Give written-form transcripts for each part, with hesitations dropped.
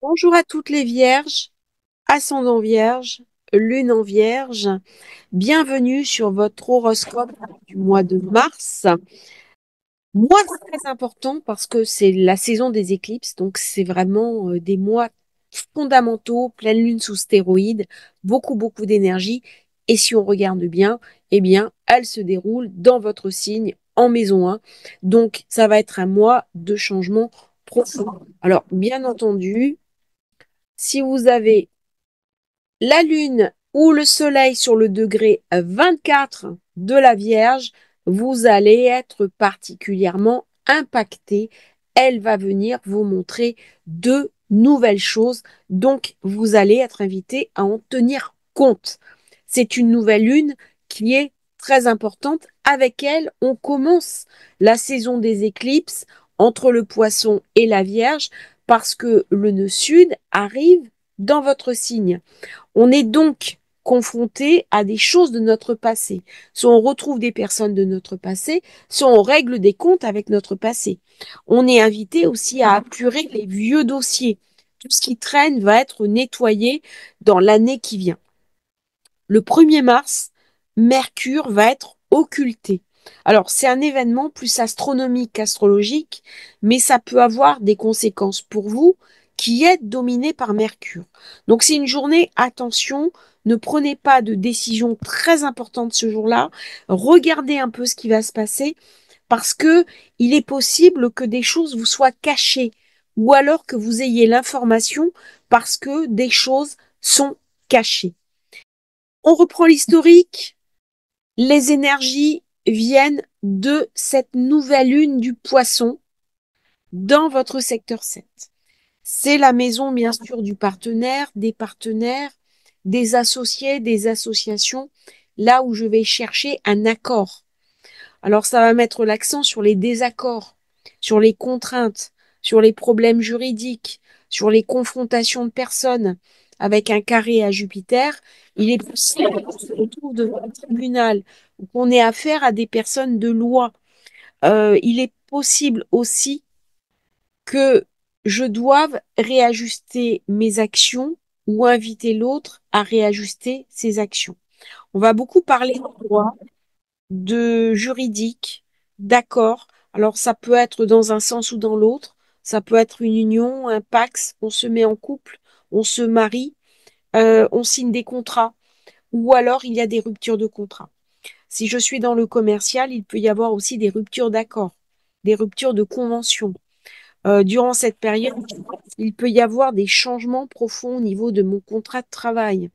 Bonjour à toutes les vierges, ascendant vierge, lune en vierge. Bienvenue sur votre horoscope du mois de mars. Mois très important parce que c'est la saison des éclipses, donc c'est vraiment des mois fondamentaux, pleine lune sous stéroïdes, beaucoup d'énergie. Et si on regarde bien, eh bien, elle se déroule dans votre signe en maison 1. Donc, ça va être un mois de changement profond. Alors, bien entendu, si vous avez la Lune ou le Soleil sur le degré 24 de la Vierge, vous allez être particulièrement impacté. Elle va venir vous montrer de nouvelles choses, donc vous allez être invité à en tenir compte. C'est une nouvelle lune qui est très importante. Avec elle, on commence la saison des éclipses entre le Poisson et la Vierge parce que le nœud sud arrive dans votre signe. On est donc confronté à des choses de notre passé. Soit on retrouve des personnes de notre passé, soit on règle des comptes avec notre passé. On est invité aussi à apurer les vieux dossiers. Tout ce qui traîne va être nettoyé dans l'année qui vient. Le 1er mars, Mercure va être occulté. Alors, c'est un événement plus astronomique qu'astrologique, mais ça peut avoir des conséquences pour vous qui êtes dominé par Mercure. Donc, c'est une journée, attention, ne prenez pas de décision très importante ce jour-là. Regardez un peu ce qui va se passer parce que il est possible que des choses vous soient cachées ou alors que vous ayez l'information parce que des choses sont cachées. On reprend l'historique. Les énergies viennent de cette nouvelle lune du Poisson dans votre secteur 7. C'est la maison, bien sûr, du partenaires, des associés, des associations, là où je vais chercher un accord. Alors, ça va mettre l'accent sur les désaccords, sur les contraintes, sur les problèmes juridiques, sur les confrontations de personnes. Avec un carré à Jupiter, il est possible qu'on se retrouve devant un tribunal ou qu'on ait affaire à des personnes de loi. Il est possible aussi que je doive réajuster mes actions ou inviter l'autre à réajuster ses actions. On va beaucoup parler de droit, de juridique, d'accord. Alors ça peut être dans un sens ou dans l'autre. Ça peut être une union, un pax, on se met en couple, on se marie, on signe des contrats, ou alors il y a des ruptures de contrat. Si je suis dans le commercial, il peut y avoir aussi des ruptures d'accords, des ruptures de conventions. Durant cette période, il peut y avoir des changements profonds au niveau de mon contrat de travail.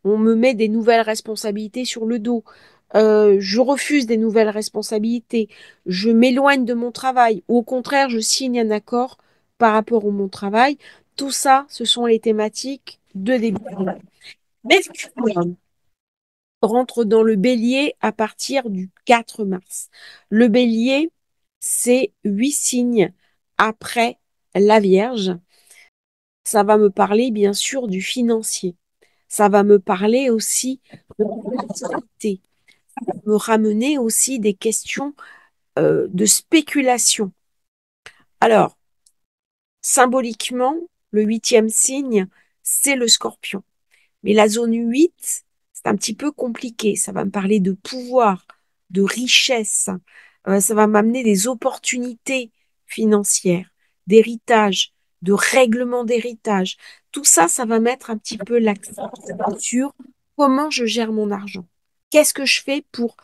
On me met des nouvelles responsabilités sur le dos. Je refuse des nouvelles responsabilités. Je m'éloigne de mon travail. Ou au contraire, je signe un accord par rapport à mon travail. Tout ça, ce sont les thématiques de début. Mercure rentre dans le bélier à partir du 4 mars. Le bélier, c'est 8 signes après la Vierge. Ça va me parler bien sûr du financier. Ça va me parler aussi de l'activité. Ça va me ramener aussi des questions de spéculation. Alors, symboliquement, le 8e signe, c'est le scorpion. Mais la zone 8, c'est un petit peu compliqué. Ça va me parler de pouvoir, de richesse. Ça va m'amener des opportunités financières, d'héritage, de règlement d'héritage. Tout ça, ça va mettre un petit peu l'accent sur comment je gère mon argent. Qu'est-ce que je fais pour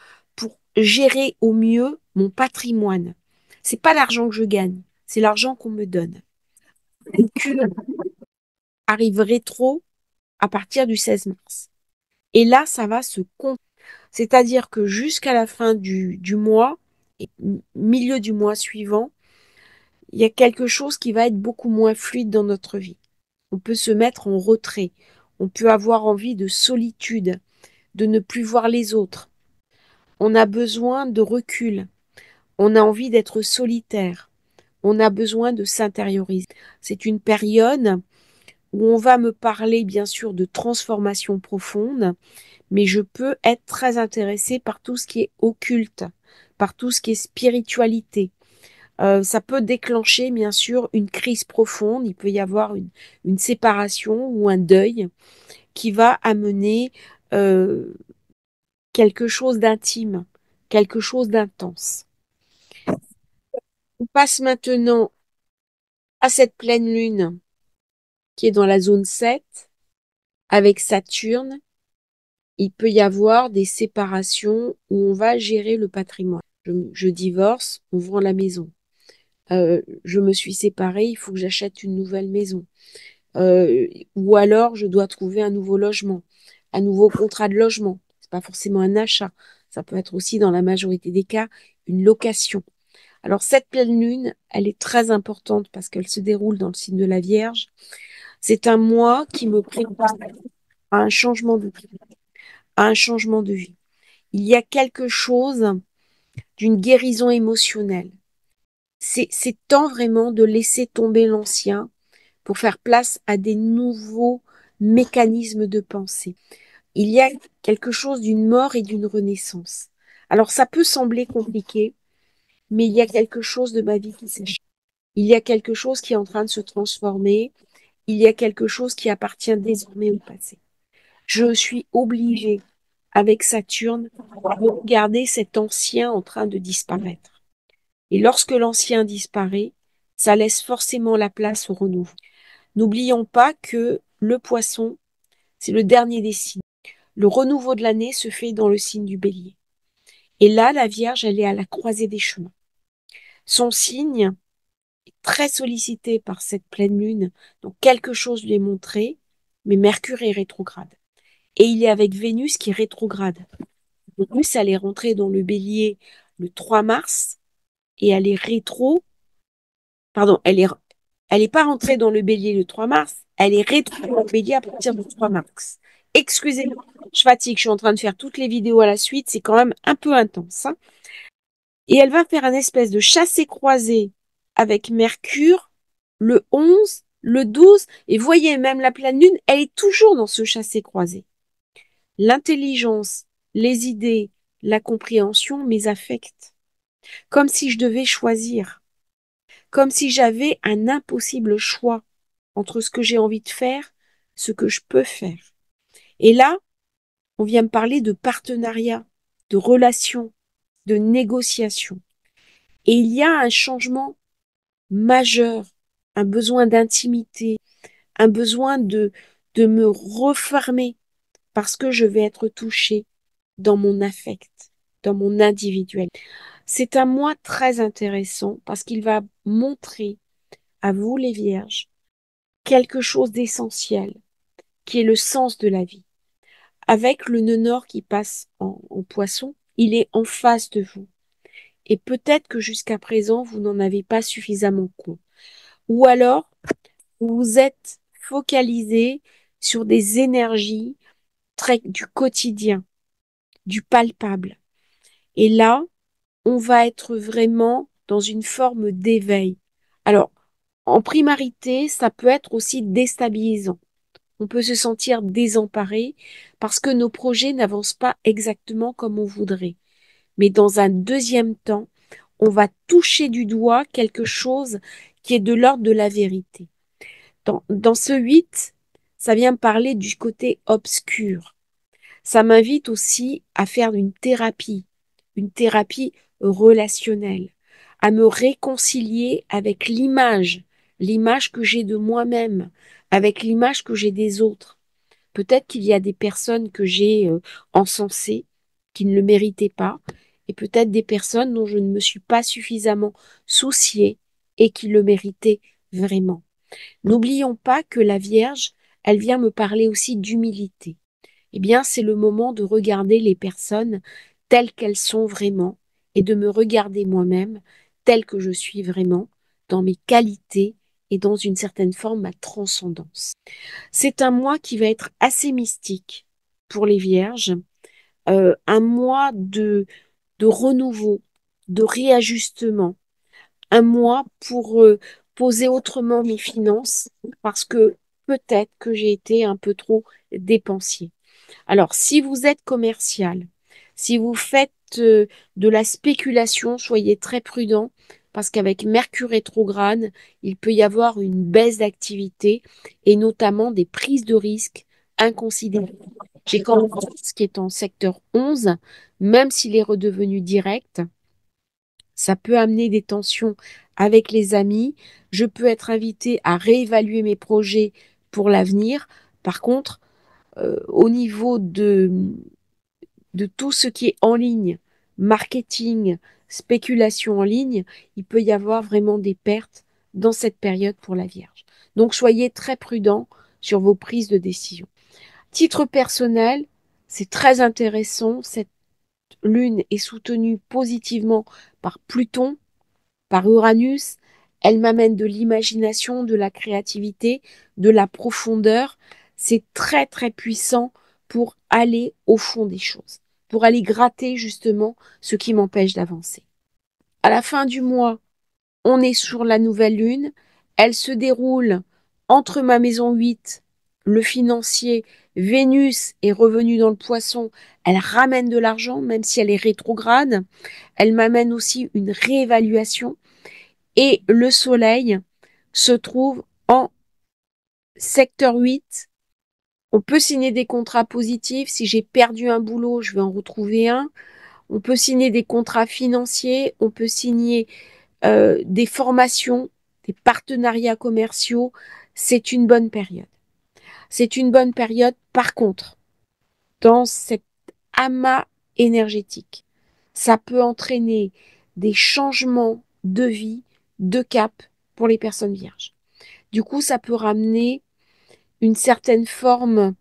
gérer au mieux mon patrimoine? C'est pas l'argent que je gagne, c'est l'argent qu'on me donne. Mercure arrive rétro à partir du 16 mars. Et là, ça va se compter. C'est-à-dire que jusqu'à la fin du mois, et milieu du mois suivant, il y a quelque chose qui va être beaucoup moins fluide dans notre vie. On peut se mettre en retrait. On peut avoir envie de solitude, de ne plus voir les autres. On a besoin de recul. On a envie d'être solitaire. On a besoin de s'intérioriser. C'est une période où on va me parler bien sûr de transformation profonde, mais je peux être très intéressée par tout ce qui est occulte, par tout ce qui est spiritualité. Ça peut déclencher, bien sûr, une crise profonde. Il peut y avoir une séparation ou un deuil qui va amener euh, quelque chose d'intime, quelque chose d'intense. On passe maintenant à cette pleine lune qui est dans la zone 7 avec Saturne. Il peut y avoir des séparations où on va gérer le patrimoine. Je divorce, on vend la maison. Je me suis séparée, il faut que j'achète une nouvelle maison. Ou alors je dois trouver un nouveau logement, un nouveau contrat de logement. C'est pas forcément un achat. Ça peut être aussi, dans la majorité des cas, une location. Alors cette pleine lune, elle est très importante parce qu'elle se déroule dans le signe de la Vierge. C'est un mois qui me prépare à un changement de vie, à un changement de vie. Il y a quelque chose d'une guérison émotionnelle. C'est temps vraiment de laisser tomber l'ancien pour faire place à des nouveaux mécanismes de pensée. Il y a quelque chose d'une mort et d'une renaissance. Alors ça peut sembler compliqué, mais il y a quelque chose de ma vie qui s'échappe. Il y a quelque chose qui est en train de se transformer. Il y a quelque chose qui appartient désormais au passé. Je suis obligée, avec Saturne, de regarder cet ancien en train de disparaître. Et lorsque l'ancien disparaît, ça laisse forcément la place au renouveau. N'oublions pas que le poisson, c'est le dernier des signes. Le renouveau de l'année se fait dans le signe du bélier. Et là, la Vierge, elle est à la croisée des chemins. Son signe est très sollicité par cette pleine lune, donc quelque chose lui est montré, mais Mercure est rétrograde. Et il est avec Vénus qui est rétrograde. Vénus, elle est rentrée dans le bélier le 3 mars et elle est rétro, pardon, elle est pas rentrée dans le bélier le 3 mars, elle est rétro dans le bélier à partir du 3 mars. Excusez-moi, je fatigue, je suis en train de faire toutes les vidéos à la suite, c'est quand même un peu intense, hein. Et elle va faire un espèce de chassé-croisé avec Mercure le 11, le 12, et voyez, même la pleine lune, elle est toujours dans ce chassé-croisé. L'intelligence, les idées, la compréhension, mes affects. Comme si je devais choisir, comme si j'avais un impossible choix entre ce que j'ai envie de faire, ce que je peux faire. Et là, on vient me parler de partenariat, de relation, de négociation. Et il y a un changement majeur, un besoin d'intimité, un besoin de me refermer parce que je vais être touchée dans mon affect, dans mon individuel. C'est un mois très intéressant parce qu'il va montrer à vous les vierges quelque chose d'essentiel qui est le sens de la vie. Avec le nœud nord qui passe en poisson, il est en face de vous. Et peut-être que jusqu'à présent, vous n'en avez pas suffisamment compte. Ou alors, vous vous êtes focalisé sur des énergies très du quotidien, du palpable. Et là, on va être vraiment dans une forme d'éveil. Alors, en primarité, ça peut être aussi déstabilisant. On peut se sentir désemparé parce que nos projets n'avancent pas exactement comme on voudrait. Mais dans un deuxième temps, on va toucher du doigt quelque chose qui est de l'ordre de la vérité. Dans ce 8, ça vient me parler du côté obscur. Ça m'invite aussi à faire une thérapie relationnelle, à me réconcilier avec l'image que j'ai de moi-même, avec l'image que j'ai des autres. Peut-être qu'il y a des personnes que j'ai encensées, qui ne le méritaient pas, et peut-être des personnes dont je ne me suis pas suffisamment souciée et qui le méritaient vraiment. N'oublions pas que la Vierge, elle vient me parler aussi d'humilité. Eh bien, c'est le moment de regarder les personnes telles qu'elles sont vraiment et de me regarder moi-même telle que je suis vraiment, dans mes qualités et dans une certaine forme ma transcendance. C'est un mois qui va être assez mystique pour les vierges, un mois de renouveau, de réajustement, un mois pour poser autrement mes finances parce que peut-être que j'ai été un peu trop dépensier. Alors, si vous êtes commercial, si vous faites de la spéculation, soyez très prudent parce qu'avec Mercure rétrograde, il peut y avoir une baisse d'activité et notamment des prises de risques inconsidérées. J'ai commencé ce qui est en secteur 11, même s'il est redevenu direct, ça peut amener des tensions avec les amis. Je peux être invitée à réévaluer mes projets pour l'avenir. Par contre, au niveau de tout ce qui est en ligne, marketing, spéculation en ligne, il peut y avoir vraiment des pertes dans cette période pour la Vierge. Donc soyez très prudents sur vos prises de décision. Titre personnel, c'est très intéressant. Cette lune est soutenue positivement par Pluton, par Uranus. Elle m'amène de l'imagination, de la créativité, de la profondeur. C'est très très puissant pour aller au fond des choses, pour aller gratter justement ce qui m'empêche d'avancer. À la fin du mois, on est sur la nouvelle lune. Elle se déroule entre ma maison 8, le financier. Vénus est revenue dans le poisson. Elle ramène de l'argent, même si elle est rétrograde. Elle m'amène aussi une réévaluation. Et le soleil se trouve en secteur 8. On peut signer des contrats positifs. Si j'ai perdu un boulot, je vais en retrouver un. On peut signer des contrats financiers. On peut signer des formations, des partenariats commerciaux. C'est une bonne période. C'est une bonne période. Par contre, dans cet amas énergétique, ça peut entraîner des changements de vie, de cap pour les personnes vierges. Du coup, ça peut ramener une certaine forme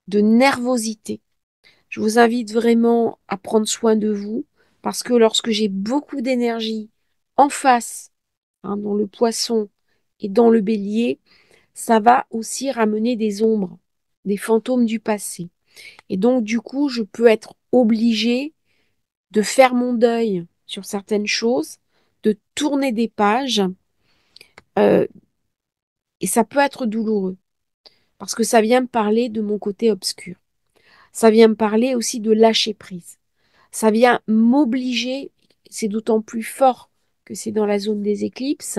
de nervosité. Je vous invite vraiment à prendre soin de vous parce que lorsque j'ai beaucoup d'énergie en face, dans le poisson et dans le bélier, ça va aussi ramener des ombres, des fantômes du passé. Et donc, du coup, je peux être obligée de faire mon deuil sur certaines choses, de tourner des pages, euh, et ça peut être douloureux parce que ça vient me parler de mon côté obscur. Ça vient me parler aussi de lâcher prise. Ça vient m'obliger, c'est d'autant plus fort que c'est dans la zone des éclipses,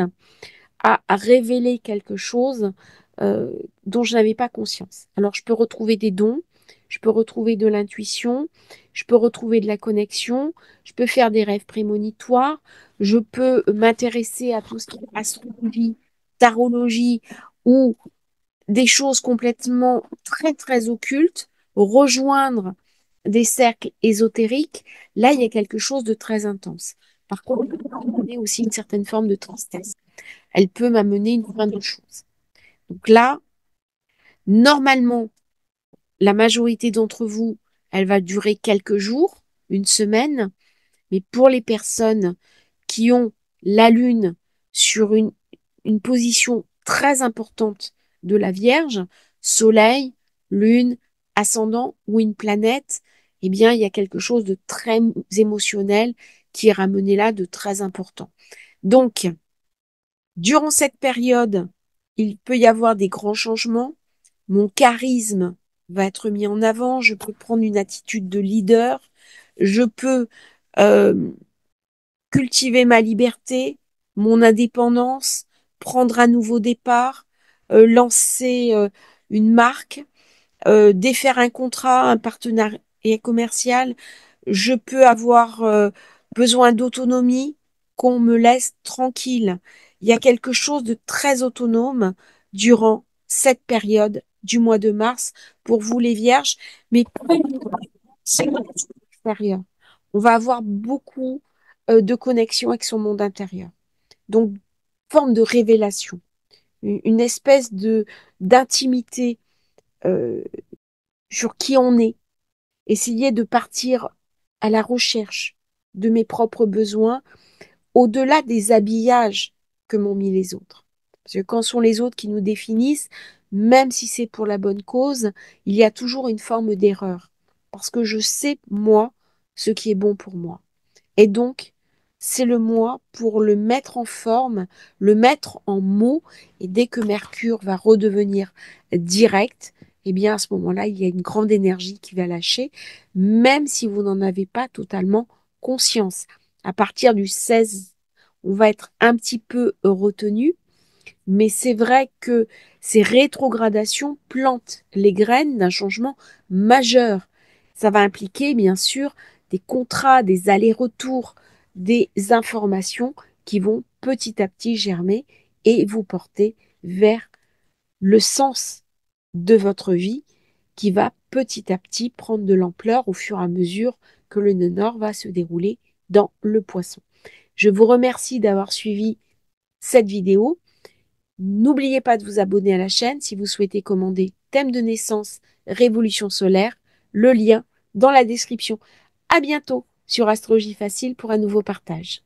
à révéler quelque chose dont je n'avais pas conscience. Alors je peux retrouver des dons, je peux retrouver de l'intuition, je peux retrouver de la connexion, je peux faire des rêves prémonitoires, je peux m'intéresser à tout ce qui est astrologie, tarologie ou des choses complètement très très occultes, rejoindre des cercles ésotériques. Là, il y a quelque chose de très intense. Par contre, elle peut m'amener aussi une certaine forme de tristesse. Elle peut m'amener une fin de choses. Donc là, normalement, la majorité d'entre vous, elle va durer quelques jours, une semaine, mais pour les personnes qui ont la Lune sur une position très importante de la Vierge, Soleil, Lune, ascendant ou une planète, eh bien, il y a quelque chose de très émotionnel qui est ramené là, de très important. Donc, durant cette période, il peut y avoir des grands changements. Mon charisme va être mis en avant. Je peux prendre une attitude de leader. Je peux euh, cultiver ma liberté, mon indépendance, prendre un nouveau départ, lancer une marque, défaire un contrat, un partenariat commercial. Je peux avoir besoin d'autonomie, qu'on me laisse tranquille. Il y a quelque chose de très autonome durant cette période du mois de mars pour vous les vierges, mais c'est extérieur. On va avoir beaucoup de connexion avec son monde intérieur. Donc, forme de révélation, une espèce de d'intimité euh, sur qui on est. Essayer de partir à la recherche de mes propres besoins au-delà des habillages que m'ont mis les autres. Parce que quand sont les autres qui nous définissent, même si c'est pour la bonne cause, il y a toujours une forme d'erreur. Parce que je sais, moi, ce qui est bon pour moi. Et donc, c'est le moi pour le mettre en forme, le mettre en mots. Et dès que Mercure va redevenir direct, eh bien, à ce moment-là, il y a une grande énergie qui va lâcher, même si vous n'en avez pas totalement conscience. À partir du 16 on va être un petit peu retenu, mais c'est vrai que ces rétrogradations plantent les graines d'un changement majeur. Ça va impliquer, bien sûr, des contrats, des allers-retours, des informations qui vont petit à petit germer et vous porter vers le sens de votre vie qui va petit à petit prendre de l'ampleur au fur et à mesure que le nœud nord va se dérouler dans le poisson. Je vous remercie d'avoir suivi cette vidéo. N'oubliez pas de vous abonner à la chaîne si vous souhaitez commander thème de naissance, révolution solaire, le lien dans la description. À bientôt sur Astrologie Facile pour un nouveau partage.